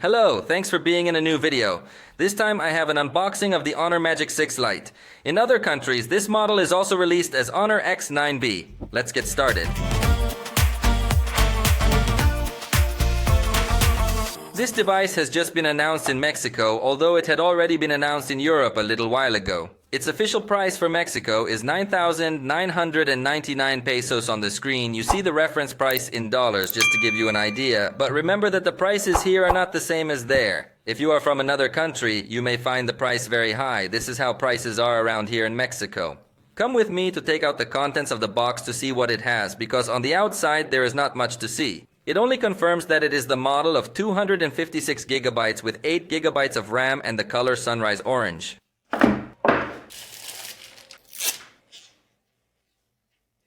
Hello, thanks for being in a new video. This time I have an unboxing of the Honor Magic6 Lite. In other countries, this model is also released as Honor X9B. Let's get started. This device has just been announced in Mexico, although it had already been announced in Europe a little while ago. Its official price for Mexico is 9,999 pesos on the screen. You see the reference price in dollars just to give you an idea, but remember that the prices here are not the same as there. If you are from another country, you may find the price very high. This is how prices are around here in Mexico. Come with me to take out the contents of the box to see what it has, because on the outside there is not much to see. It only confirms that it is the model of 256 gigabytes with 8 gigabytes of RAM and the color Sunrise Orange.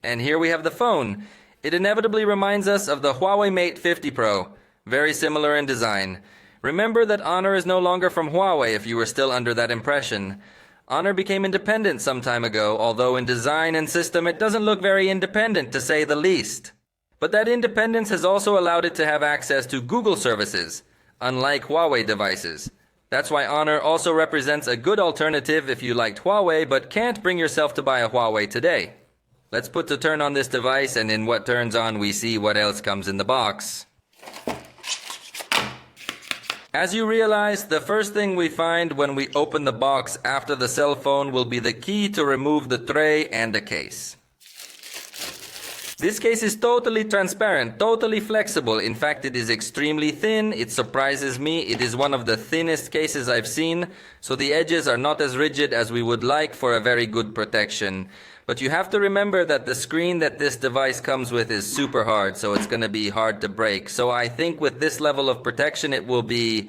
And here we have the phone. It inevitably reminds us of the Huawei Mate 50 Pro. Very similar in design. Remember that Honor is no longer from Huawei if you were still under that impression. Honor became independent some time ago, although in design and system it doesn't look very independent to say the least. But that independence has also allowed it to have access to Google services, unlike Huawei devices. That's why Honor also represents a good alternative if you liked Huawei but can't bring yourself to buy a Huawei today. Let's put the turn on this device, and in what turns on we see what else comes in the box. As you realize, the first thing we find when we open the box after the cell phone will be the key to remove the tray and the case. This case is totally transparent, totally flexible. In fact, it is extremely thin. It surprises me. It is one of the thinnest cases I've seen, so the edges are not as rigid as we would like for a very good protection. But you have to remember that the screen that this device comes with is super hard, so it's going to be hard to break. So I think with this level of protection it will be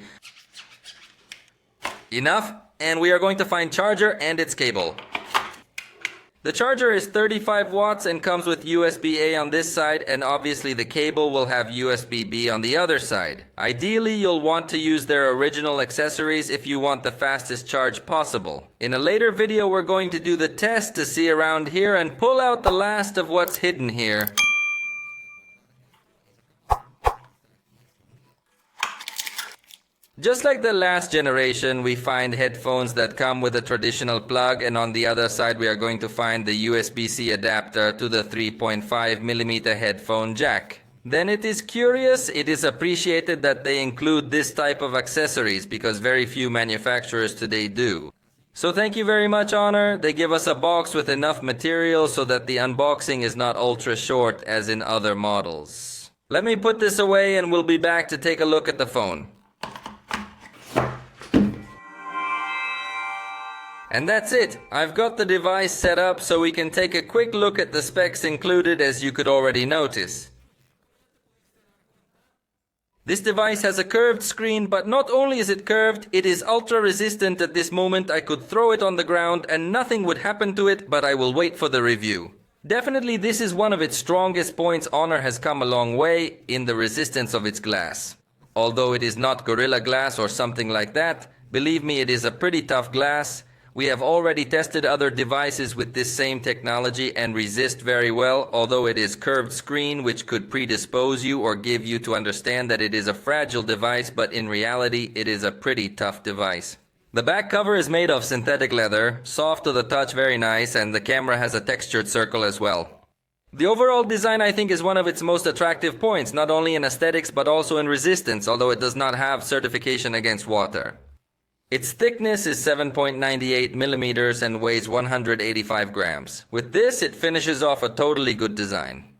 enough, and we are going to find charger and its cable. The charger is 35 watts and comes with USB-A on this side, and obviously the cable will have USB-B on the other side. Ideally, you'll want to use their original accessories if you want the fastest charge possible. In a later video, we're going to do the test to see around here and pull out the last of what's hidden here. Just like the last generation, we find headphones that come with a traditional plug, and on the other side we are going to find the USB-C adapter to the 3.5mm headphone jack. Then it is curious, it is appreciated that they include this type of accessories because very few manufacturers today do. So thank you very much, Honor. They give us a box with enough material so that the unboxing is not ultra short as in other models. Let me put this away and we'll be back to take a look at the phone. And that's it. I've got the device set up so we can take a quick look at the specs included, as you could already notice. This device has a curved screen, but not only is it curved, it is ultra resistant. At this moment I could throw it on the ground and nothing would happen to it, but I will wait for the review. Definitely this is one of its strongest points. Honor has come a long way in the resistance of its glass. Although it is not Gorilla Glass or something like that, believe me, it is a pretty tough glass. We have already tested other devices with this same technology and resist very well, although it is curved screen which could predispose you or give you to understand that it is a fragile device, but in reality it is a pretty tough device. The back cover is made of synthetic leather, soft to the touch, very nice, and the camera has a textured circle as well. The overall design I think is one of its most attractive points, not only in aesthetics but also in resistance, although it does not have certification against water. Its thickness is 7.98 millimeters and weighs 185 grams. With this, it finishes off a totally good design.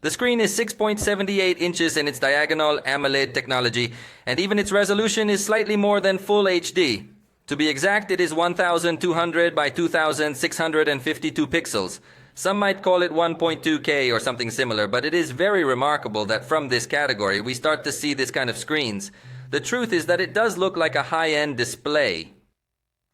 The screen is 6.78 inches in its diagonal AMOLED technology, and even its resolution is slightly more than Full HD. To be exact, it is 1200 by 2652 pixels. Some might call it 1.2K or something similar, but it is very remarkable that from this category we start to see this kind of screens. The truth is that it does look like a high-end display.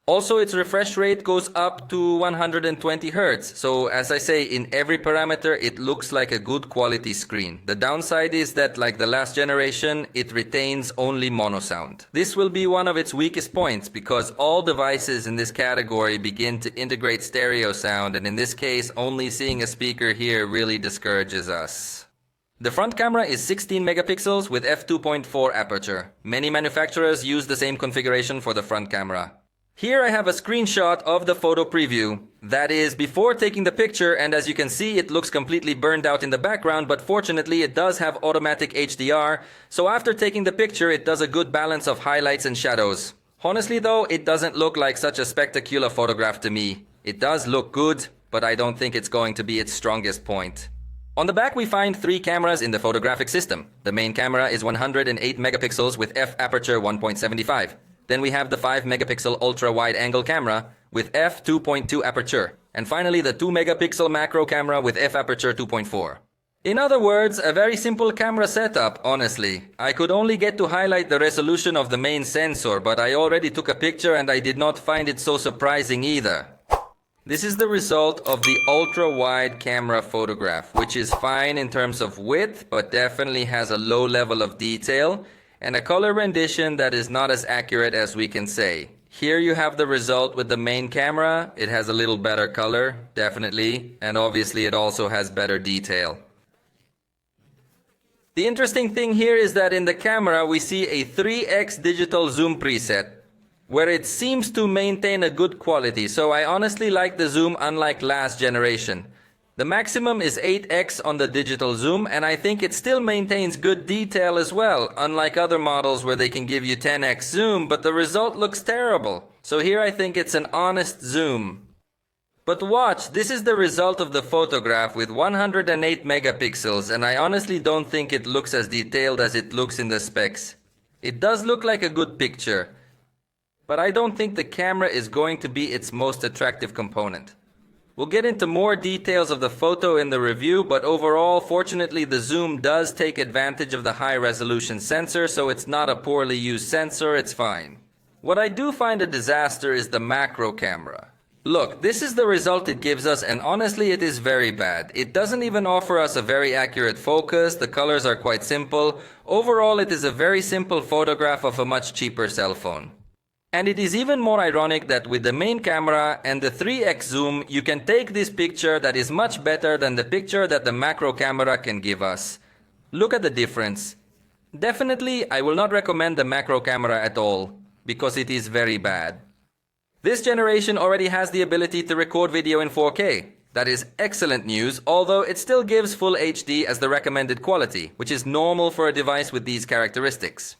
Also, its refresh rate goes up to 120 Hz. So as I say, in every parameter it looks like a good quality screen. The downside is that, like the last generation, it retains only mono sound. This will be one of its weakest points because all devices in this category begin to integrate stereo sound, and in this case only seeing a speaker here really discourages us. The front camera is 16 megapixels with f2.4 aperture. Many manufacturers use the same configuration for the front camera. Here I have a screenshot of the photo preview. That is before taking the picture, and as you can see it looks completely burned out in the background, but fortunately it does have automatic HDR, so after taking the picture it does a good balance of highlights and shadows. Honestly though, it doesn't look like such a spectacular photograph to me. It does look good, but I don't think it's going to be its strongest point. On the back we find 3 cameras in the photographic system. The main camera is 108 megapixels with f-aperture 1.75. Then we have the 5 megapixel ultra wide angle camera with f2.2 aperture. And finally the 2 megapixel macro camera with f-aperture 2.4. In other words, a very simple camera setup, honestly. I could only get to highlight the resolution of the main sensor, but I already took a picture and I did not find it so surprising either. This is the result of the ultra-wide camera photograph, which is fine in terms of width, but definitely has a low level of detail, and a color rendition that is not as accurate as we can say. Here you have the result with the main camera. It has a little better color, definitely, and obviously it also has better detail. The interesting thing here is that in the camera we see a 3x digital zoom preset, where it seems to maintain a good quality, so I honestly like the zoom unlike last generation. The maximum is 8x on the digital zoom, and I think it still maintains good detail as well, unlike other models where they can give you 10x zoom, but the result looks terrible. So here I think it's an honest zoom. But watch, this is the result of the photograph with 108 megapixels, and I honestly don't think it looks as detailed as it looks in the specs. It does look like a good picture, but I don't think the camera is going to be its most attractive component. We'll get into more details of the photo in the review, but overall, fortunately, the zoom does take advantage of the high-resolution sensor, so it's not a poorly used sensor, it's fine. What I do find a disaster is the macro camera. Look, this is the result it gives us, and honestly it is very bad. It doesn't even offer us a very accurate focus, the colors are quite simple. Overall, it is a very simple photograph of a much cheaper cell phone. And it is even more ironic that with the main camera and the 3x zoom, you can take this picture that is much better than the picture that the macro camera can give us. Look at the difference. Definitely, I will not recommend the macro camera at all, because it is very bad. This generation already has the ability to record video in 4K. That is excellent news, although it still gives full HD as the recommended quality, which is normal for a device with these characteristics.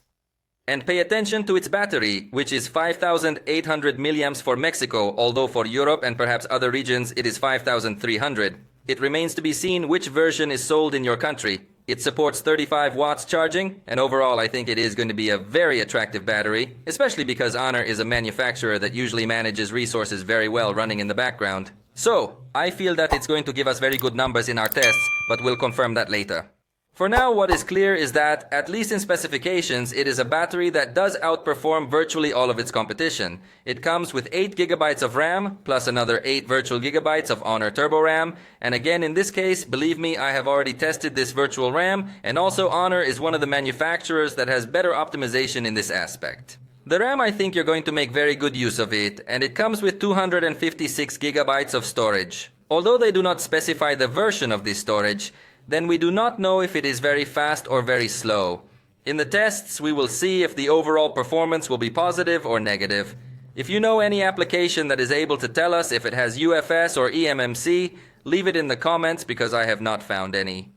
And pay attention to its battery, which is 5,800 milliamps for Mexico, although for Europe and perhaps other regions it is 5,300. It remains to be seen which version is sold in your country. It supports 35 watts charging, and overall I think it is going to be a very attractive battery, especially because Honor is a manufacturer that usually manages resources very well running in the background. So, I feel that it's going to give us very good numbers in our tests, but we'll confirm that later. For now, what is clear is that, at least in specifications, it is a battery that does outperform virtually all of its competition. It comes with 8 GB of RAM, plus another 8 virtual gigabytes of Honor Turbo RAM, and again in this case, believe me, I have already tested this virtual RAM, and also Honor is one of the manufacturers that has better optimization in this aspect. The RAM, I think you're going to make very good use of it, and it comes with 256 GB of storage. Although they do not specify the version of this storage, then we do not know if it is very fast or very slow. In the tests, we will see if the overall performance will be positive or negative. If you know any application that is able to tell us if it has UFS or eMMC, leave it in the comments because I have not found any.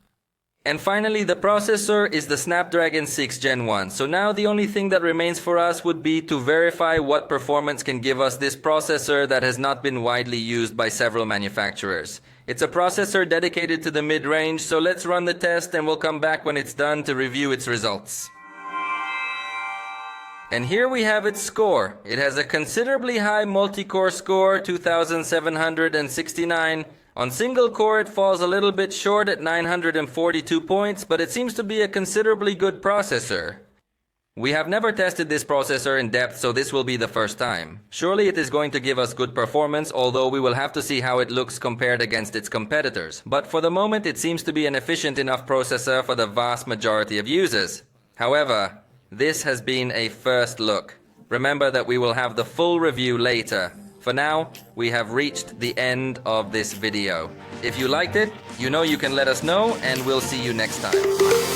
And finally, the processor is the Snapdragon 6 Gen 1. So now the only thing that remains for us would be to verify what performance can give us this processor that has not been widely used by several manufacturers. It's a processor dedicated to the mid-range, so let's run the test and we'll come back when it's done to review its results. And here we have its score. It has a considerably high multi-core score, 2769. On single core it falls a little bit short at 942 points, but it seems to be a considerably good processor. We have never tested this processor in depth, so this will be the first time. Surely it is going to give us good performance, although we will have to see how it looks compared against its competitors. But for the moment it seems to be an efficient enough processor for the vast majority of users. However, this has been a first look. Remember that we will have the full review later. For now, we have reached the end of this video. If you liked it, you know you can let us know, and we'll see you next time.